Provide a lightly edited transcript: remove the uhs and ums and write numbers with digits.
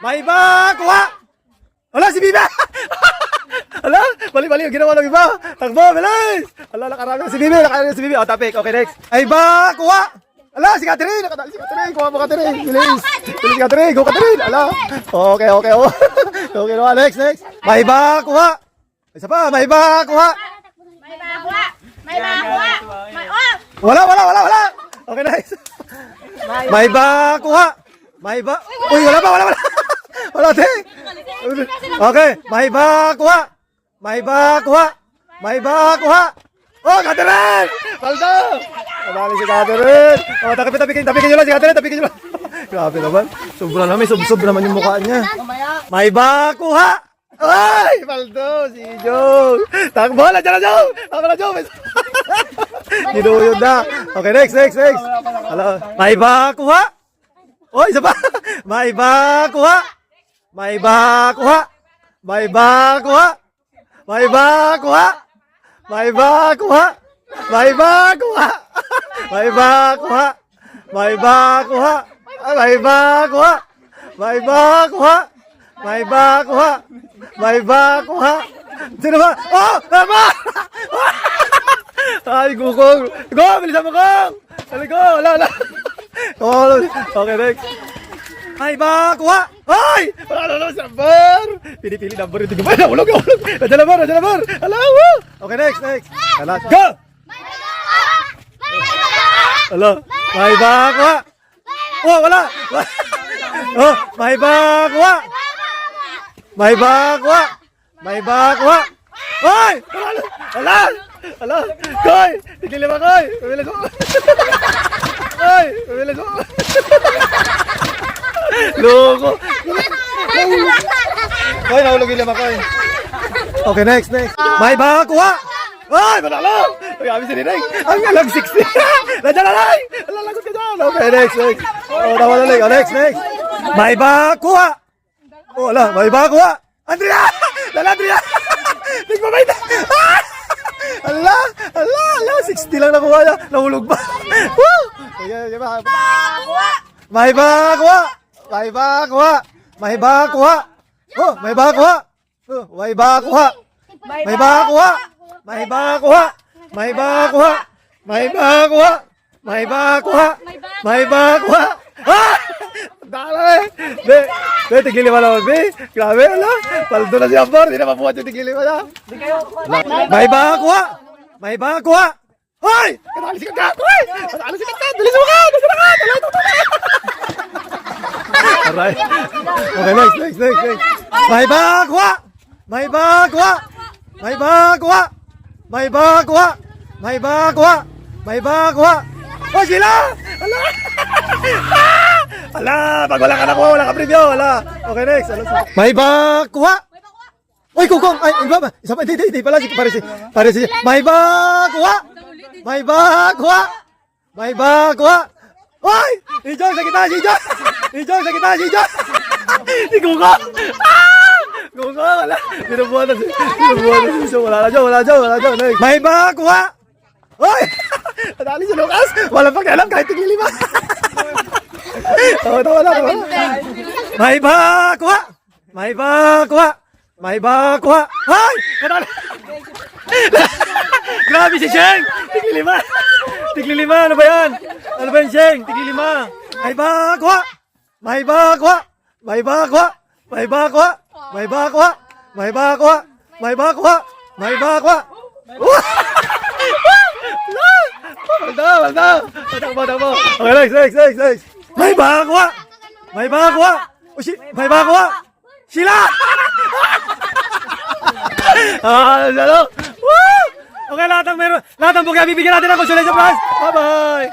May iba, kuha! Wala, si Biba! Ala, bali-bali yung ginawa ng iba. Takbo, bilis! Ala, nakarami na si Bibi, nakarami na si Bibi. O, topic. Okay, next. Ay ba, kuha! Ala, si Catherine! Nakadali si Catherine! Kuha mo, Catherine! Bilis! Bilis, Catherine! Go, Catherine! Ala! Okay, okay, oh. Okay, no, next, next. May ba, kuha! Isa pa, may ba, kuha! May bakuha! May bakuha! May oh! Wala, wala, wala, wala! Okay, next. May ba, kuha! May ba... Uy, wala ba, wala, wala! Wala, te! Okay, may ba, kuha! May ba, kuha! May ba, kuha! Oh, Catherine! Paldo! Madali si Catherine! Oh, tapikin nyo lang si Catherine, tapikin nyo lang. Grabe naman. Sobra naman, sub naman yung mukha niya. May ba, kuha! Ay! Paldo! Si Joe! Takbo! Nandiyan na, Joe! Tama na, Joe! Ginuyod na. Okay, next, next, next. Hello. May ba, kuha! Oh, isa pa! May ba, kuha! May ba, kuha! May ba, kuha! May ba, kuha! May ba, kuha! May ba, kuha! May ba, kuha! May ba, kuha! May ba, kuha! May ba, kuha! May ba, kuha! May ba, kuha! Sino ba? Oh! Tama! Ay, Gugong! Go! Bilisan mo, Gong! Dali, go! Wala, wala! Okay, next. May ba, kuha! Ay! Wala, number! Pili-pili number yung tigabay. Ulog, ulog! Nandiyan number, nandiyan number! Alam mo! Okay, next, next. Hala, go! Hala, may ba, kuha! Oh, wala! Oh, may ba, kuha! May ba, kuha! May ba, kuha! Ay! Hala! Hala! Koy! Tigilin mo, Koy! Umilis mo! Koy! Umilis mo! Loko! Koy, nahulog yung lima, Koy. Okay, next, next. May ba, kuha! Ay! Manalo! Kami si Ninay! Ang alam 60! Nandiyan na, Nay! Lalagot ka dyan! Okay, next, next. Oh, tawa na, Nay. Oh, next, next. May ba, kuha! Oh, wala. May ba, kuha! Andrea! Lala, Andrea! Nagmamay na! Ala! Ala! Ala! 60 lang nakuha niya. Nahulog ba? Woo! Sige, ba? May ba, kuha! May ba, kuha! May ba, kuha! Oh, may ba, kuha! Oh, may ba, kuha! May ba, kuha! May ba, kuha! May ba, kuha! May ba, kuha! May ba, kuha! May ba, kuha! Ah! Dala eh! Be, tigilin mo naman, be! Grabe, ala! Paldo na si Amor! Di na mabuhat yung tigilin mo na! May ba, kuha! May ba, kuha! Hoy! Katali si Kagat! Hoy! Katali si Kagat! Dalis mo ka! Dalis mo ka! Dalis mo ka! Alright. Okay, next, next, next, next. May ba, kuha! May ba, kuha! May ba, kuha! May ba, kuha! May ba, kuha! May ba, kuha! Oh, sila! Ala! Ala! Pag wala ka nakuha, wala ka preview! Ala! Okay, next. May ba, kuha! Uy, Kukong! Ay, iba ba? Isa pa, hindi pala. Pare si. May ba, kuha! May ba, kuha! May ba, kuha! Uy! Ijong sa kita, si Ijong! Ijong sa kita, si Ijong! Si Kukong! Ah! Kukong, wala. Binubuhan na si Ijong. Wala na, Jong. Wala, Jong. Wala, Jong. May ba, kuha! Uy! Nadali si Lucas! Wala pang alam kahit tigili ba? Tawa na. May ba, kuha! May ba, kuha! May ba, kuha! Ay! Nadali! Grabe si Sheng! Tigli-lima! Tigli-lima! Ano ba yan? Ano ba yan, Sheng? Tigli-lima! May ba, kuha! May ba, kuha! May ba, kuha! May ba, kuha! May ba, kuha! May ba, kuha! May ba, kuha! May ba, kuha! Balda! Takbo! Okay, next! May ba, kuha! May ba, kuha! May ba, kuha! Sila! Woo! Okay, lahat ng bugya, bibigyan natin ng consolation prize. Bye-bye!